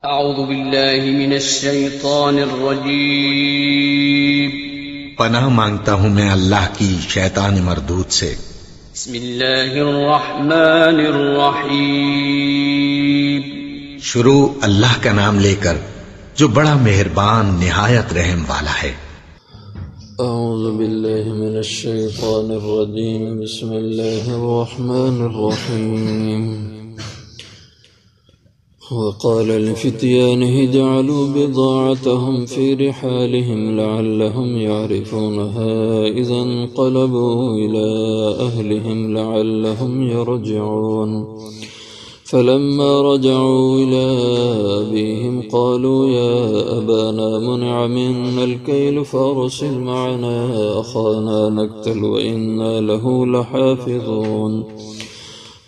اعوذ باللہ من الشیطان الرجیم پناہ مانگتا ہوں میں اللہ کی شیطان مردود سے۔ بسم اللہ الرحمن الرحیم شروع اللہ کا نام لے کر جو بڑا مہربان نہایت رحم والا ہے۔ اعوذ باللہ من الشیطان الرجیم بسم اللہ الرحمن الرحیم وقال لفتيانه اجعلوا بضاعتهم في رحالهم لعلهم يعرفونها إذا انقلبوا إلى أهلهم لعلهم يرجعون فلما رجعوا إلى أبيهم قالوا يا أبانا منع منا الكيل فأرسل معنا أخانا نكتل وإنا له لحافظون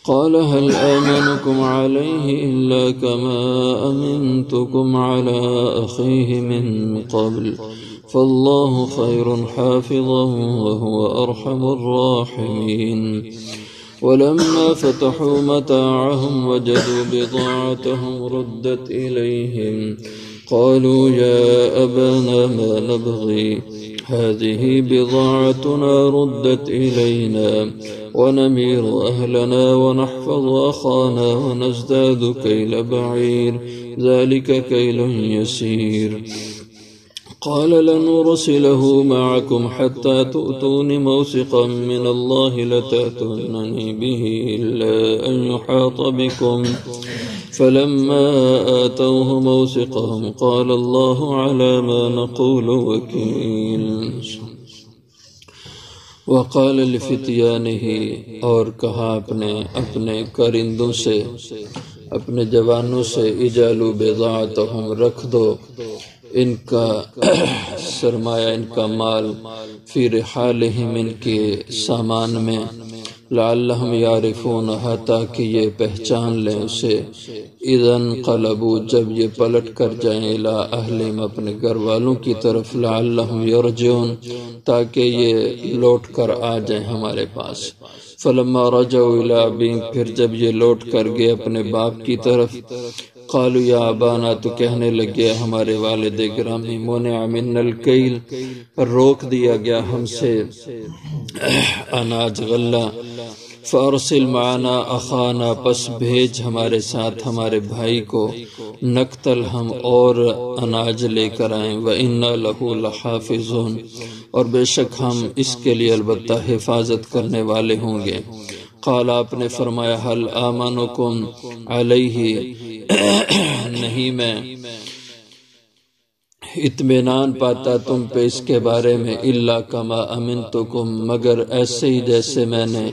قال هل آمنكم عليه إلا كما أمنتكم على أخيه من قبل فالله خير حافظا وهو أرحم الراحمين ولما فتحوا متاعهم وجدوا بضاعتهم ردت إليهم قالوا يا أبانا ما نبغي هذه بضاعتنا ردت إلينا ونمير أهلنا ونحفظ أخانا ونزداد كيل بعير ذلك كيل يسير قال لنرسله معكم حتى تؤتون موثقا من الله لتأتونني به إلا أن يحاط بكم فلما آتوه موثقهم قال الله على ما نقول وكيل وقال لفتيانه اور کہا اپنے کرندوں سے اپنے جوانوں سے اجعلوا بضاعتهم رکھ دو ان کا سرمایہ ان کا مال فی رحالہم ان کے سامان میں لعلہم یعرفونہا تاکہ یہ پہچان لیں اسے اذا انقلبوا جب یہ پلٹ کر جائیں الی اہلہم اپنے گھر والوں کی طرف لعلہم یرجعون تاکہ یہ لوٹ کر آ جائیں ہمارے پاس فلما رجعوا الی ابیہم پھر جب یہ لوٹ کر گئے اپنے باپ کی طرف قالوا یا ابانا تو کہنے لگے ہمارے والد گرامی منع منا الکیل روک دیا گیا ہم سے اناج غلہ فارسل معنا اخانا پس بھیج ہمارے ساتھ ہمارے بھائی کو نقتل ہم اور اناج لے کر آئیں وَإِنَّا لَهُ لَحَافِظُونَ اور بے شک ہم اس کے لیے البتہ حفاظت کرنے والے ہوں گے قال آپ نے فرمایا حل آمنکم علیہ نہیں میں اطمینان پاتا تم پہ اس کے بارے میں الا کما امنتکم مگر ایسے ہی جیسے میں نے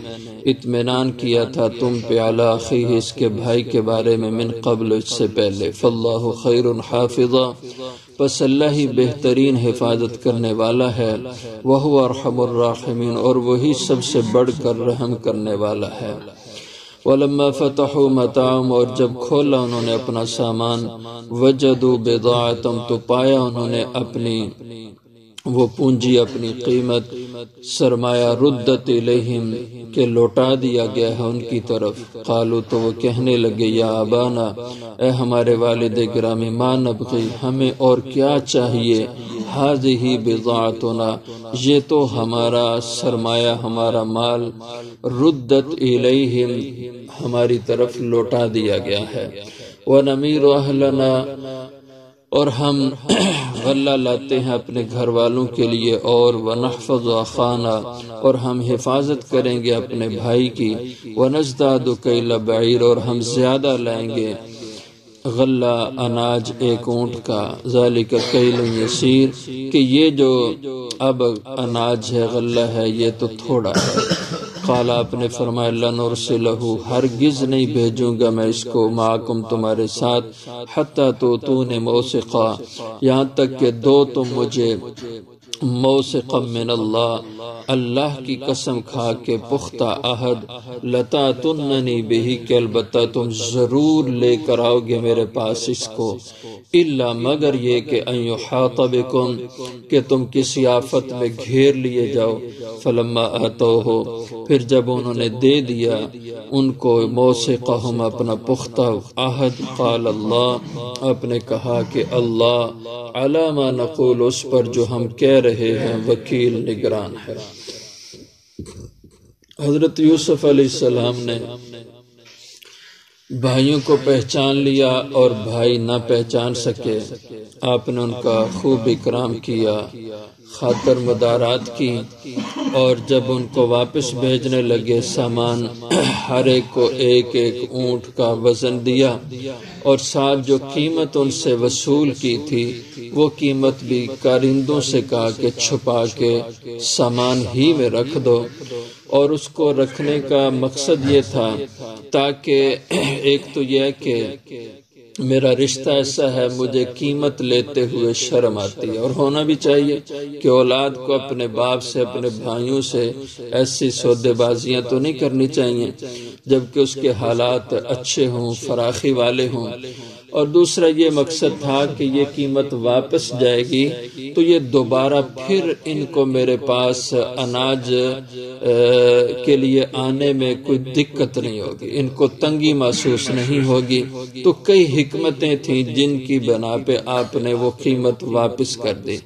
اطمینان کیا تھا تم پہ علی اخیہ اس کے بھائی کے بارے میں من قبل اس سے پہلے فاللہ خیر حافظا پس اللہ ہی بہترین حفاظت کرنے والا ہے وہو ارحم الراحمین اور وہی سب سے بڑھ کر رحم کرنے والا ہے وَلَمَّا فَتَحُوا مَتَاعَهُمْ اور جب کھولا انہوں نے اپنا سامان وَجَدُوا بِضَاعَتَهُمْ تو پایا انہوں نے اپنی وہ پونجی اپنی قیمت سرمایہ ردت الیہم کہ لوٹا دیا گیا ہے ان کی طرف قالوا تو وہ کہنے لگے یا ابانا اے ہمارے والد گرامی ما نبغی ہمیں اور کیا چاہیے ہذہ بضاعتنا یہ تو ہمارا سرمایہ ہمارا مال ردت الیہم ہماری طرف لوٹا دیا گیا ہے ونمیر اہلنا اور ہم غلہ لاتے ہیں اپنے گھر والوں کے لیے اور ونحفظ اخانا اور ہم حفاظت کریں گے اپنے بھائی کی ونزداد کیل بعیر اور ہم زیادہ لائیں گے غلہ اناج ایک اونٹ کا ذالک کیل یسیر کہ یہ جو اب اناج ہے غلہ ہے یہ تو تھوڑا ہے قال آپ نے فرمایا لنرسلہ ہرگز نہیں بھیجوں گا میں اس کو معکم تمہارے ساتھ حتی توتون موثقا یہاں تک کہ دو تم مجھے موثقا من اللہ کی قسم کھا کے پختہ عہد، لتاتننی بہی کہ البتہ تم ضرور لے کر آؤ گے میرے پاس اس کو، الا مگر یہ کہ ان یحاط بکم کہ تم کسی آفت میں گھیر لیے جاؤ، فلما آتوہ پھر جب انہوں نے دے دیا ان کو موثقہم اپنا پختہ عہد، قال اللہ آپ نے کہا کہ اللہ علی ما نقول اس پر جو ہم کہہ رہے ہیں وکیل نگران ہے۔ حضرت یوسف علیہ السلام نے بھائیوں کو پہچان لیا اور بھائی نہ پہچان سکے، آپ نے ان کا خوب اکرام کیا، خاطر مدارات کی، اور جب ان کو واپس بھیجنے لگے سامان، ہر ایک کو ایک ایک اونٹ کا وزن دیا، اور ساتھ جو قیمت ان سے وصول کی تھی وہ قیمت بھی کارندوں سے کہا کہ چھپا کے سامان ہی میں رکھ دو، اور اس کو رکھنے کا مقصد یہ تھا تاکہ ایک تو یہ کہ میرا رشتہ ایسا ہے مجھے قیمت لیتے ہوئے شرم آتی ہے، اور ہونا بھی چاہیے کہ اولاد کو اپنے باپ سے اپنے بھائیوں سے ایسی سودے بازیاں تو نہیں کرنی چاہیے جبکہ اس کے حالات اچھے ہوں، فراخی والے ہوں، اور دوسرا یہ مقصد تھا کہ یہ قیمت واپس جائے گی تو یہ دوبارہ پھر ان کو میرے پاس اناج کے لیے آنے میں کوئی دقت نہیں ہوگی، ان کو تنگی محسوس نہیں ہوگی۔ تو کئی حکمتیں تھیں جن کی بنا پہ آپ نے وہ قیمت واپس کر دی۔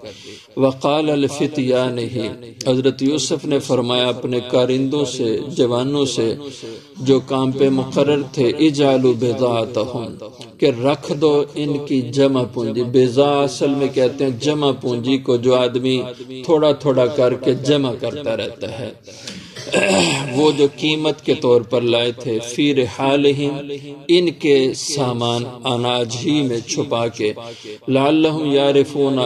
وقال لفتیانہ حضرت یوسف نے فرمایا اپنے کارندوں سے، جوانوں سے جو کام پہ مقرر تھے، اجعلوا بضاعتہم کہ رکھ دو ان کی جمع پونجی۔ بضاع اصل میں کہتے ہیں جمع پونجی کو جو آدمی تھوڑا تھوڑا کر کے جمع کرتا رہتا ہے، وہ جو قیمت کے طور پر لائے تھے، فی رحالہم ان کے سامان اناج ہی میں چھپا کے، لعلہم یعرفون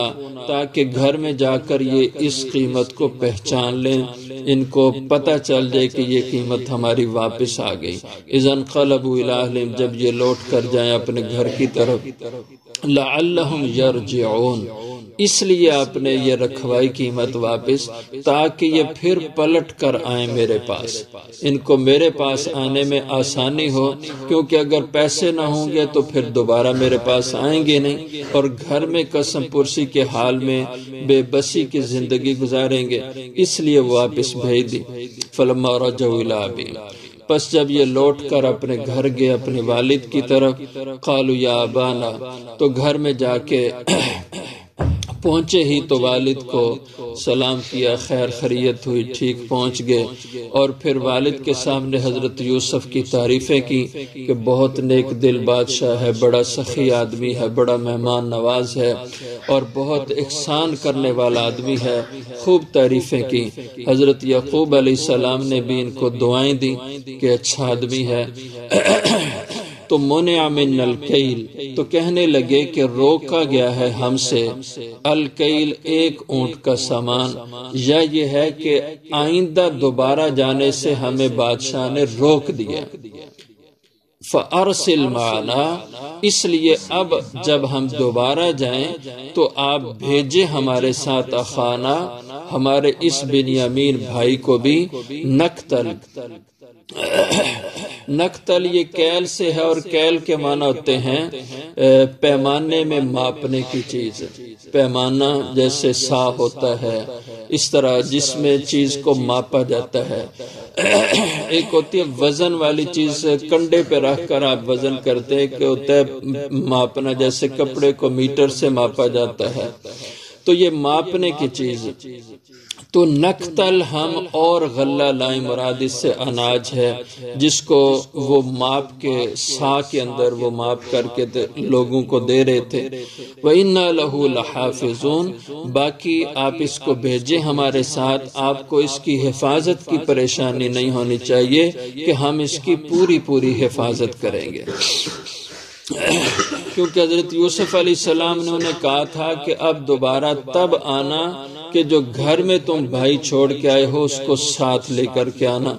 تاکہ گھر میں جا کر یہ اس قیمت کو پہچان لیں، ان کو پتہ چل جائے کہ یہ قیمت ہماری واپس آ گئی۔ اذا انقلبوا الی اہلہم جب یہ لوٹ کر جائیں اپنے گھر کی طرف، لعلہم یرجعون اس لیے آپ نے یہ رکھوائی قیمت واپس تاکہ یہ پھر پلٹ کر آئیں میرے پاس، ان کو میرے پاس آنے میں آسانی ہو، کیونکہ اگر پیسے نہ ہوں گے تو پھر دوبارہ میرے پاس آئیں گے نہیں، اور گھر میں قسم پرسی کے حال میں بے بسی کی زندگی گزاریں گے، اس لیے وہ واپس بھیج دی۔ فلما رجعوا الی ابیہم پس جب یہ لوٹ کر اپنے گھر گئے اپنے والد کی طرف، قالوا یا ابانا تو گھر میں جا کے پہنچے ہی تو والد کو سلام کیا، خیر خیریت ہوئی، ٹھیک پہنچ گئے، اور پھر والد کے سامنے حضرت یوسف کی تعریفیں کی کہ بہت نیک دل بادشاہ ہے، بڑا سخی آدمی ہے، بڑا مہمان نواز ہے، اور بہت احسان کرنے والا آدمی ہے، خوب تعریفیں کی۔ حضرت یعقوب علیہ السلام نے بھی ان کو دعائیں دی کہ اچھا آدمی ہے۔ تو منع من الکیل تو کہنے لگے کہ روکا گیا ہے ہم سے الکیل ایک اونٹ کا سامان، یا یہ ہے کہ آئندہ دوبارہ جانے سے ہمیں بادشاہ نے روک دیا۔ فَأَرْسِلْ مَعَنَا اس لیے اب جب ہم دوبارہ جائیں تو آپ بھیجے ہمارے ساتھ اخانا ہمارے اس بنیامین بھائی کو بھی، نقتل نقتل یہ کیل سے ہے، اور کیل کے معنی ہوتے ہیں پیمانے میں ماپنے کی چیز، پیمانہ جیسے سا ہوتا ہے، اس طرح جس میں چیز کو ماپا جاتا ہے۔ ایک ہوتی ہے وزن والی چیز، کنڈے پہ رکھ کر آپ وزن کرتے ہیں، کہ ہوتا ہے ماپنا، جیسے کپڑے کو میٹر سے ماپا جاتا ہے، تو یہ ماپنے کی چیز۔ تو نقتل ہم اور غلہ لائیں، مراد اس سے اناج ہے جس کو وہ ماپ کے سا کے اندر وہ ماپ کر کے لوگوں کو دے رہے تھے۔ وَإِنَّا لَهُ لَحَافِظُونَ باقی آپ اس کو بھیجیں ہمارے ساتھ، آپ کو اس کی حفاظت کی پریشانی نہیں ہونی چاہیے کہ ہم اس کی پوری حفاظت کریں گے۔ کیونکہ حضرت یوسف علیہ السلام نے انہیں کہا تھا کہ اب دوبارہ تب آنا کہ جو گھر میں تم بھائی چھوڑ کے آئے ہو اس کو ساتھ لے کر کے آنا،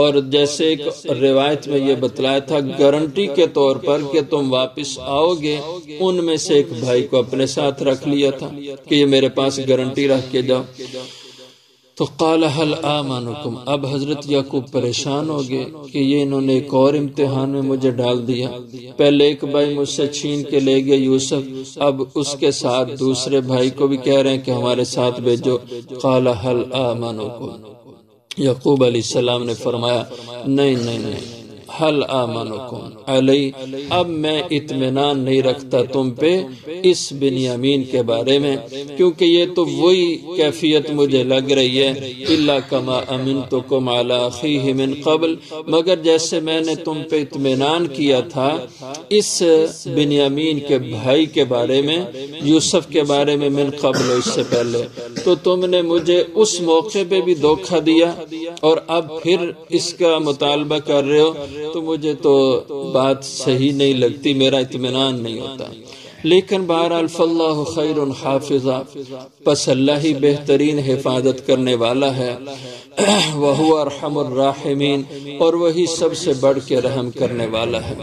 اور جیسے ایک روایت میں یہ بتلایا تھا گارنٹی کے طور پر کہ تم واپس آؤ گے، ان میں سے ایک بھائی کو اپنے ساتھ رکھ لیا تھا کہ یہ میرے پاس گارنٹی رکھ کے جاؤ۔ تو قال هل آمنکم، اب حضرت یعقوب پریشان ہو گئے کہ یہ انہوں نے ایک اور امتحان میں مجھے ڈال دیا، پہلے ایک بھائی مجھ سے چھین کے لے گئے یوسف، اب اس کے ساتھ دوسرے بھائی کو بھی کہہ رہے ہیں کہ ہمارے ساتھ بھیجو۔ قال هل آمنکم، یعقوب علیہ السلام نے فرمایا نہیں نہیں نہیں، حل آمنکم علی، اب میں اطمینان نہیں رکھتا تم پہ اس بنیامین کے بارے میں، کیونکہ یہ تو وہی کیفیت مجھے لگ رہی ہے، الا کما امنتکم علی اخیہ من قبل، مگر جیسے میں نے تم پہ اطمینان کیا تھا اس بنیامین کے بھائی کے بارے میں، یوسف کے بارے میں، من قبل، اس سے پہلے، تو تم نے مجھے اس موقع پہ بھی دھوکہ دیا اور اب پھر اس کا مطالبہ کر رہے ہو، تو مجھے تو بات صحیح نہیں لگتی، میرا اطمینان نہیں ہوتا۔ لیکن بہرحال فاللہ خیر حافظا، پس اللہ ہی بہترین حفاظت کرنے والا ہے، وہو ارحم الراحمین، اور وہی سب سے بڑھ کے رحم کرنے والا ہے۔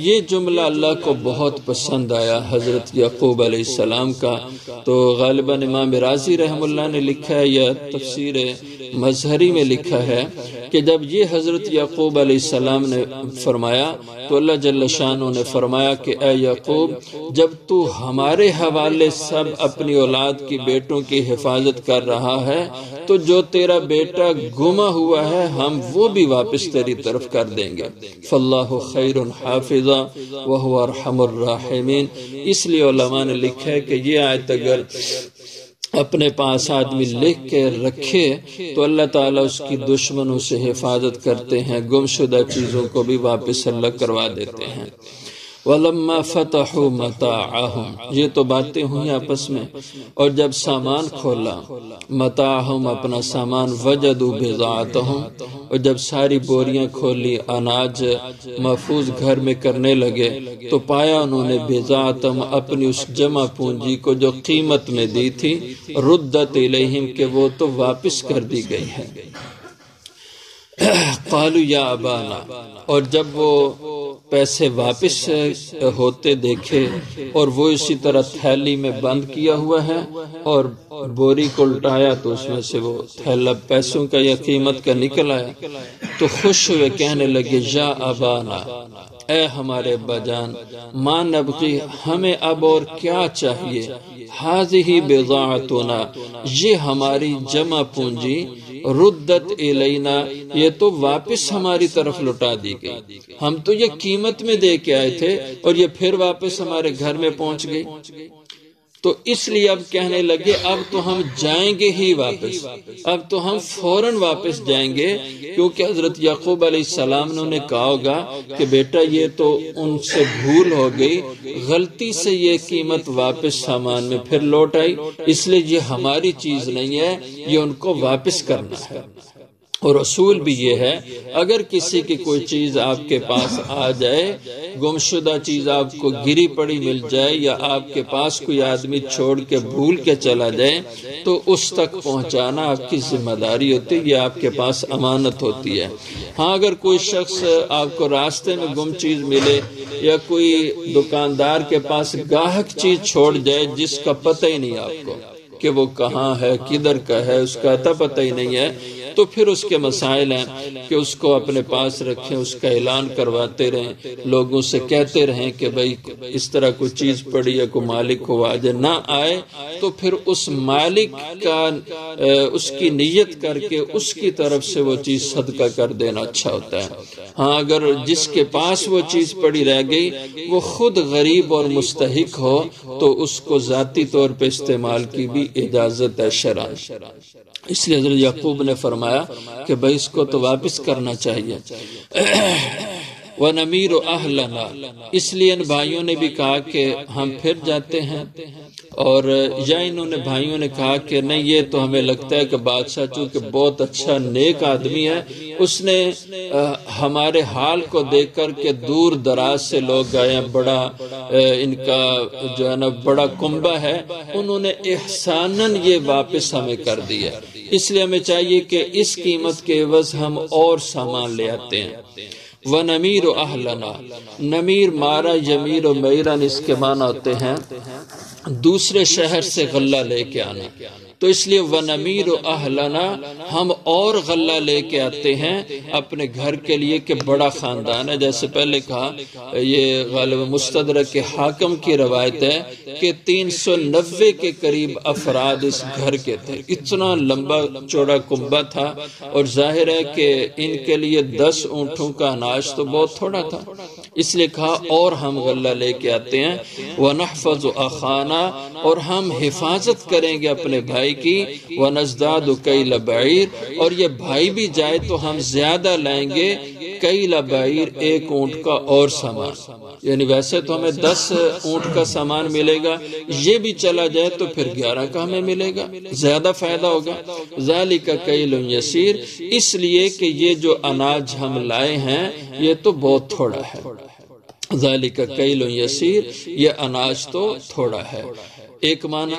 یہ جملہ اللہ کو بہت پسند آیا حضرت یعقوب علیہ السلام کا، تو غالباً امام رازی رحم اللہ نے لکھا ہے یا تفسیر مظہری میں لکھا ہے کہ جب یہ حضرت یعقوب علیہ السلام نے فرمایا تو اللہ جل شانہ نے فرمایا کہ اے یعقوب، جب تو ہمارے حوالے سب اپنی اولاد کی بیٹوں کی حفاظت کر رہا ہے تو جو تیرا بیٹا گما ہوا ہے ہم وہ بھی واپس تیری طرف کر دیں گے۔ فاللہ خیر حافظا وہو ارحم الراحمین۔ اس لیے علماء نے لکھا ہے کہ یہ آیت اگر اپنے پاس آدمی لکھ کے رکھے تو اللہ تعالیٰ اس کی دشمنوں سے حفاظت کرتے ہیں، گمشدہ چیزوں کو بھی واپس اللہ کروا دیتے ہیں۔ وَلَمَّا فَتَحُوا مَتَاعَهُمْ، یہ تو باتیں ہوئی آپس میں، اور جب سامان کھولا، متاعہم اپنا سامان، وجدوا بضاعتہم، اور جب ساری بوریاں کھولی، اناج محفوظ گھر میں کرنے لگے، تو پایا انہوں نے بضاعتہم اپنی اس جمع پونجی کو جو قیمت میں دی تھی، ردت الیہم، کہ وہ تو واپس کر دی گئی ہے۔ قالوا یا ابانا، اور جب وہ پیسے واپس ہوتے دیکھے اور وہ اسی طرح تھیلی میں بند کیا ہوا ہے اور بوری کو الٹایا تو اس میں سے وہ تھیلا پیسوں کا یا قیمت کا نکل آیا، تو خوش ہوئے کہنے لگے یا ابانا، اے ہمارے ابا جان، ما نبغی، ہمیں اب اور کیا چاہیے، ہذہ بضاعتنا، یہ ہماری جمع پونجی، ردت الینا، یہ تو واپس ہماری طرف لوٹا دی گئی، ہم تو یہ قیمت میں دے کے آئے تھے اور یہ پھر واپس ہمارے گھر میں پہنچ گئی۔ تو اس لیے اب کہنے لگے اب تو ہم جائیں گے ہی واپس، اب تو ہم فوراً واپس جائیں گے، کیونکہ حضرت یعقوب علیہ السلام نے انہیں کہا ہوگا کہ بیٹا یہ تو ان سے بھول ہو گئی، غلطی سے یہ قیمت واپس سامان میں پھر لوٹ آئی، اس لیے یہ ہماری چیز نہیں ہے، یہ ان کو واپس کرنا ہے۔ اور اصول بھی یہ ہے، اگر کسی کی کوئی چیز آپ کے پاس آ جائے، گمشدہ چیز آپ کو گری پڑی مل جائے، یا آپ کے پاس کوئی آدمی چھوڑ کے بھول کے چلا جائے، تو اس تک پہنچانا آپ کی ذمہ داری ہوتی ہے، یہ آپ کے پاس امانت ہوتی ہے۔ ہاں اگر کوئی شخص آپ کو راستے میں گم چیز ملے، یا کوئی دکاندار کے پاس گاہک چیز چھوڑ جائے جس کا پتہ ہی نہیں آپ کو کہ وہ کہاں ہے، کدھر کا ہے، اس کا پتہ ہی نہیں ہے، تو پھر اس کے مسائل ہیں کہ اس کو اپنے پاس رکھیں، اس کا اعلان کرواتے رہیں، لوگوں سے کہتے رہیں کہ بھئی اس طرح کوئی چیز پڑی ہے، کوئی مالک ہو آج نہ آئے، تو پھر اس مالک کا اس کی نیت کر کے اس کی طرف سے وہ چیز صدقہ کر دینا اچھا ہوتا ہے۔ ہاں اگر جس کے پاس وہ چیز پڑی رہ گئی وہ خود غریب اور مستحق ہو تو اس کو ذاتی طور پہ استعمال کی بھی اجازت ہے شرعاً۔ اس لیے حضرت یعقوب نے فرمایا کہ بھائی اس کو تو واپس کرنا چاہیے۔ وَنَمِيرُ أَهْلَنَا، اس لیے ان بھائیوں نے بھی کہا کہ ہم پھر جاتے ہیں، اور یا انہوں نے بھائیوں نے کہا کہ نہیں، یہ تو ہمیں لگتا ہے کہ بادشاہ چونکہ بہت اچھا نیک آدمی ہے، اس نے ہمارے حال کو دیکھ کر کے دور دراز سے لوگ آئے ہیں، بڑا ان کا جو ہے نا بڑا کنبہ ہے، انہوں نے احساناً یہ واپس ہمیں کر دیا، اس لیے ہمیں چاہیے کہ اس قیمت کے عوض ہم اور سامان لے آتے ہیں۔ وَنَمِيرُ أَهْلَنَا، نمیر مارا یمیر و میرن اس کے معنی ہوتے ہیں دوسرے شہر سے غلہ لے کے آنا، تو اس لیے وَنَمِيرُ أَهْلَنَا، ہم اور غلہ لے کے آتے ہیں اپنے گھر کے لیے کہ بڑا خاندان ہے، جیسے پہلے کہا یہ غالب مستدرک کے حاکم کی روایت ہے کہ 390 کے قریب افراد اس گھر کے تھے، اتنا لمبا چوڑا کنبہ تھا، اور ظاہر ہے کہ ان کے لیے 10 اونٹوں کا اناج تو بہت تھوڑا تھا، اس لیے کہا اور ہم غلہ لے کے آتے ہیں۔ وَنَحْفَظُ أَخَانَا، اور ہم حفاظت کریں گے اپنے بھائی کی، وَنَزْدَادُ كَيْلَ بَعِيرٍ، اور یہ بھائی بھی جائے تو ہم زیادہ لائیں گے، کیل بعیر، ایک اونٹ کا اور سامان، یعنی ویسے تو ہمیں 10 اونٹ کا سامان ملے گا، یہ بھی چلا جائے تو پھر 11 کا ہمیں ملے گا، زیادہ فائدہ ہوگا۔ ذَلِكَ كَيْلٌ يَسِيرٌ، اس لیے کہ یہ جو اناج ہم لائے ہیں یہ تو بہت تھوڑا ہے، ذَلِكَ كَيْلٌ يَسِيرٌ، یہ اناج تو تھوڑا ہے۔ ایک معنی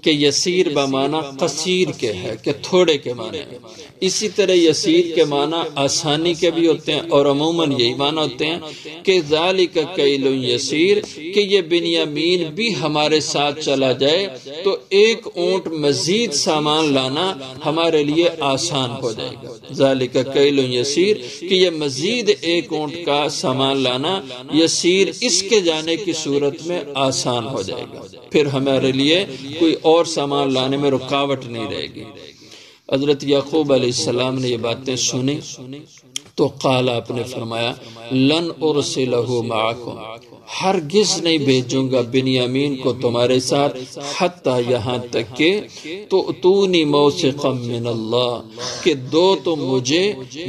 کہ یسیر بمعنی قصیر کے ہے کہ تھوڑے کے معنی ہے، اسی طرح یسیر کے معنی آسانی کے بھی ہوتے ہیں، اور عموماً یہی معنی ہوتے ہیں کہ ذالک کیل یسیر، کہ یہ بنیامین بھی ہمارے ساتھ چلا جائے تو ایک اونٹ مزید سامان لانا ہمارے لیے آسان ہو جائے گا، ذالک کیل یسیر، کہ یہ مزید ایک اونٹ کا سامان لانا یسیر، اس کے جانے کی صورت میں آسان ہو جائے گا، پھر ہمارے لیے کوئی اور سامان لانے میں رکاوٹ نہیں رہے گی۔ حضرت یعقوب علیہ السلام نے یہ باتیں سنی تو قال، آپ نے فرمایا، لن ارسلہ معکم، ہرگز نہیں بھیجوں گا بنیامین کو تمہارے ساتھ، حتی یہاں تک کہ تؤتونی موثقا من اللہ، کہ دو تم مجھے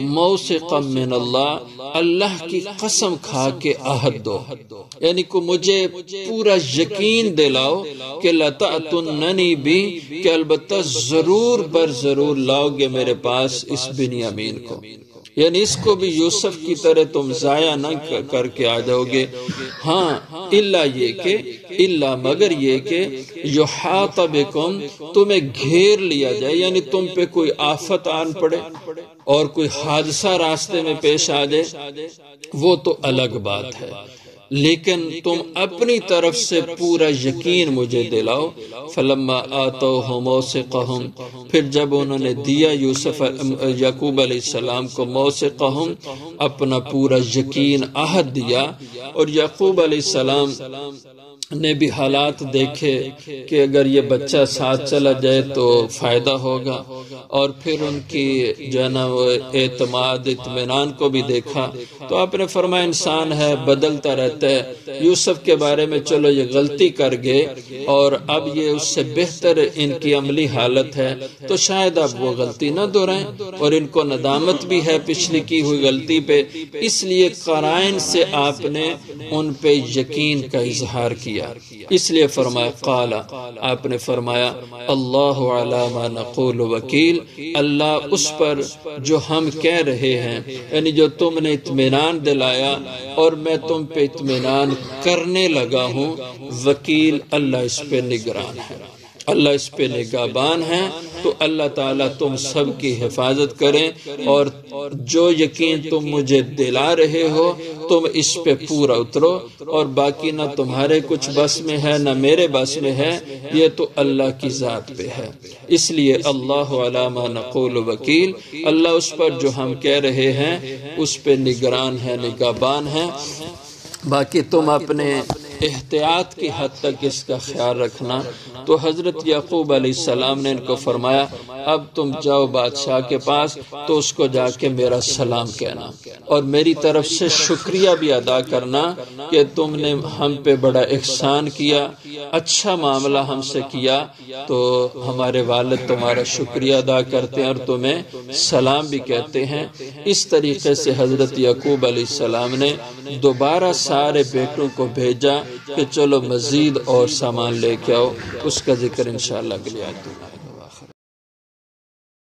موثقا من اللہ، اللہ کی قسم کھا کے عہد دو، یعنی کو مجھے پورا یقین دلاؤ کہ لتأتوننی بھی، کہ البتہ ضرور بر ضرور لاؤ گے میرے پاس اس بنیامین کو، یعنی اس کو بھی یوسف کی طرح تم ضائع نہ کر کے آ جاؤ گے، ہاں الا یہ کہ، الا مگر یہ کہ یحاط بکم، تمہیں گھیر لیا جائے، یعنی تم پہ کوئی آفت آن پڑے اور کوئی حادثہ راستے میں پیش آ جائے، وہ تو الگ بات ہے، لیکن تم اپنی طرف سے پورا یقین مجھے دلاؤ۔ فلما آتوہ موثقہم، پھر جب انہوں نے دیا یعقوب علیہ السلام کو موثقہم، اپنا پورا یقین عہد دیا، اور یعقوب علیہ السلام نے بھی حالات دیکھے کہ اگر یہ بچہ ساتھ چلا جائے تو فائدہ ہوگا، اور پھر ان کی جو ہے نا اعتماد اطمینان کو بھی دیکھا، تو آپ نے فرمایا انسان ہے بدلتا رہتا ہے، یوسف کے بارے میں چلو یہ غلطی کر گئے اور اب یہ اس سے بہتر ان کی عملی حالت ہے، تو شاید اب وہ غلطی نہ دہرائیں، اور ان کو ندامت بھی ہے پچھلی کی ہوئی غلطی پہ، اس لیے قرائن سے آپ نے ان پہ یقین کا اظہار کیا، اس لیے فرمایا قال، آپ نے فرمایا اللہ علی ما نقول وکیل، اللہ اس پر جو ہم کہہ رہے ہیں، یعنی جو تم نے اطمینان دلایا اور میں تم پہ اطمینان کرنے لگا ہوں، وکیل، اللہ اس پہ نگران ہے، اللہ اس پہ نگہبان ہے، تو اللہ تعالیٰ تم سب کی حفاظت کریں، اور جو یقین تم مجھے دلا رہے ہو تم اس پہ پورا اترو، اور باقی نہ تمہارے کچھ بس میں ہے نہ میرے بس میں ہے، یہ تو اللہ کی ذات پہ ہے، اس لیے اللہ علی ما نقول وکیل، اللہ اس پر جو ہم کہہ رہے ہیں اس پہ نگران ہے، نگہبان ہے، باقی تم اپنے احتیاط کی حد تک اس کا خیال رکھنا۔ تو حضرت یعقوب علیہ السلام نے ان کو فرمایا اب تم جاؤ بادشاہ کے پاس تو اس کو جا کے میرا سلام کہنا اور میری طرف سے شکریہ بھی ادا کرنا کہ تم نے ہم پہ بڑا احسان کیا، اچھا معاملہ ہم سے کیا، تو ہمارے والد تمہارا شکریہ ادا کرتے ہیں اور تمہیں سلام بھی کہتے ہیں۔ اس طریقے سے حضرت یعقوب علیہ السلام نے دوبارہ سارے بیٹوں کو بھیجا کہ چلو مزید اور سامان لے کے آؤ۔ اس کا ذکر انشاءاللہ اگلی آیت میں۔